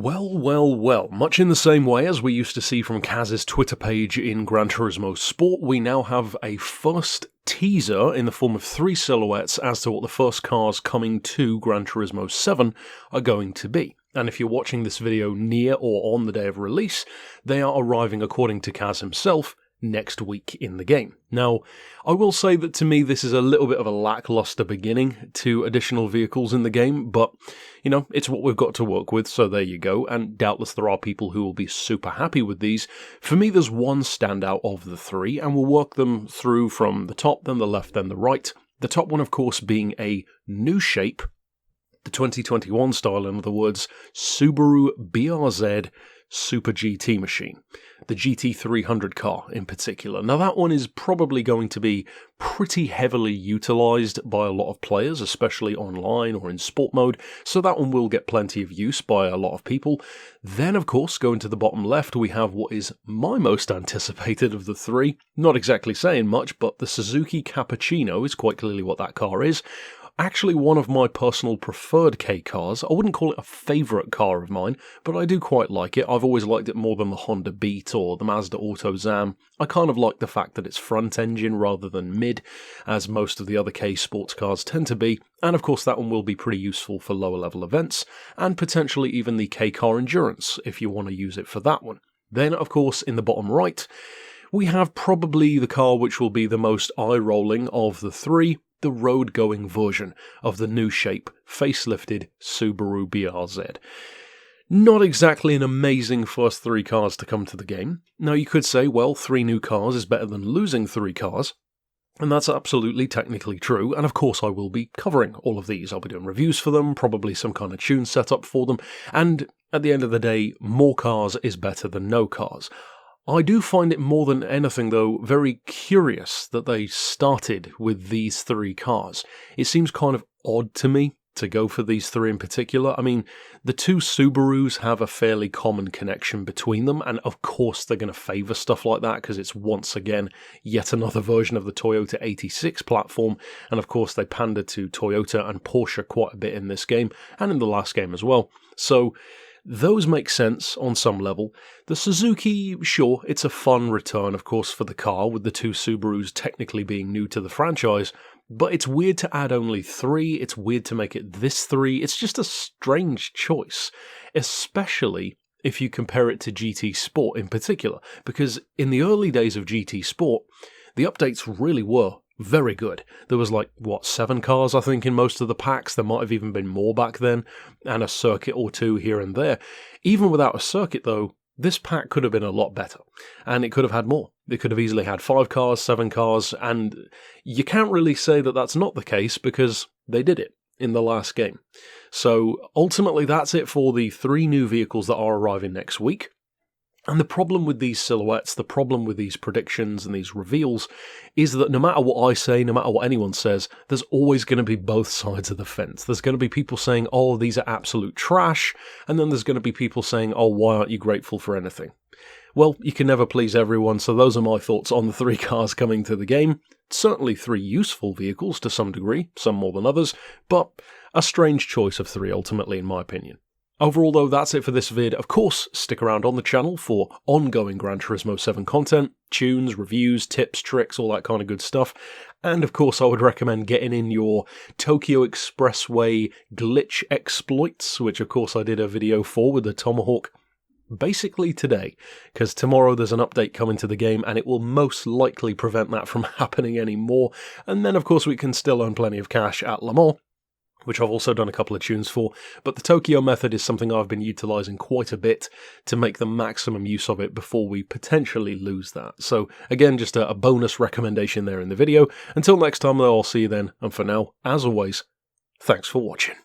Well, much in the same way as we used to see from Kaz's Twitter page in Gran Turismo Sport, we now have a first teaser in the form of 3 silhouettes as to what the first cars coming to Gran Turismo 7 are going to be. And if you're watching this video near or on the day of release, they are arriving, according to Kaz himself, next week in the game. Now, I will say that to me this is a little bit of a lackluster beginning to additional vehicles in the game, but, you know, it's what we've got to work with, so there you go, and doubtless there are people who will be super happy with these. For me, there's one standout of the 3, and we'll work them through from the top, then the left, then the right. The top one, of course, being a new shape, the 2021 style, in other words, Subaru BRZ Super GT machine, the GT300 car in particular. Now that one is probably going to be pretty heavily utilised by a lot of players, especially online or in sport mode, so that one will get plenty of use by a lot of people. Then of course, going to the bottom left, we have what is my most anticipated of the 3, not exactly saying much, but the Suzuki Cappuccino is quite clearly what that car is. Actually one of my personal preferred K cars. I wouldn't call it a favourite car of mine, but I do quite like it. I've always liked it more than the Honda Beat or the Mazda Auto Zam. I kind of like the fact that it's front engine rather than mid, as most of the other K sports cars tend to be, and of course that one will be pretty useful for lower level events, and potentially even the K car endurance if you want to use it for that one. Then of course in the bottom right, we have probably the car which will be the most eye-rolling of the 3, the road-going version of the new shape, facelifted Subaru BRZ. Not exactly an amazing first 3 cars to come to the game. Now you could say, well, 3 new cars is better than losing 3 cars, and that's absolutely technically true, and of course I will be covering all of these. I'll be doing reviews for them, probably some kind of tune setup for them, and at the end of the day, more cars is better than no cars. I do find it more than anything, though, very curious that they started with these 3 cars. It seems kind of odd to me to go for these 3 in particular. I mean, the 2 Subarus have a fairly common connection between them, and of course they're going to favour stuff like that because it's once again yet another version of the Toyota 86 platform, and of course they pander to Toyota and Porsche quite a bit in this game, and in the last game as well. So those make sense on some level. The Suzuki, sure, it's a fun return, of course, for the car, with the 2 Subarus technically being new to the franchise, but it's weird to add only 3, it's weird to make it this 3, it's just a strange choice, especially if you compare it to GT Sport in particular, because in the early days of GT Sport, the updates really were very good. There was 7 cars I think in most of the packs, there might have even been more back then, and a circuit or 2 here and there. Even without a circuit though, this pack could have been a lot better, and it could have had more. It could have easily had 5 cars, 7 cars, and you can't really say that that's not the case because they did it in the last game. So ultimately that's it for the 3 new vehicles that are arriving next week. And the problem with these silhouettes, the problem with these predictions and these reveals, is that no matter what I say, no matter what anyone says, there's always going to be both sides of the fence. There's going to be people saying, oh, these are absolute trash, and then there's going to be people saying, oh, why aren't you grateful for anything? Well, you can never please everyone, so those are my thoughts on the 3 cars coming to the game. Certainly 3 useful vehicles to some degree, some more than others, but a strange choice of 3 ultimately in my opinion. Overall though, that's it for this vid. Of course, stick around on the channel for ongoing Gran Turismo 7 content, tunes, reviews, tips, tricks, all that kind of good stuff. And of course, I would recommend getting in your Tokyo Expressway glitch exploits, which of course I did a video for with the Tomahawk basically today, because tomorrow there's an update coming to the game and it will most likely prevent that from happening anymore. And then of course we can still earn plenty of cash at Le Mans, which I've also done a couple of tunes for, but the Tokyo method is something I've been utilising quite a bit to make the maximum use of it before we potentially lose that. So again, just a bonus recommendation there in the video. Until next time though, I'll see you then, and for now, as always, thanks for watching.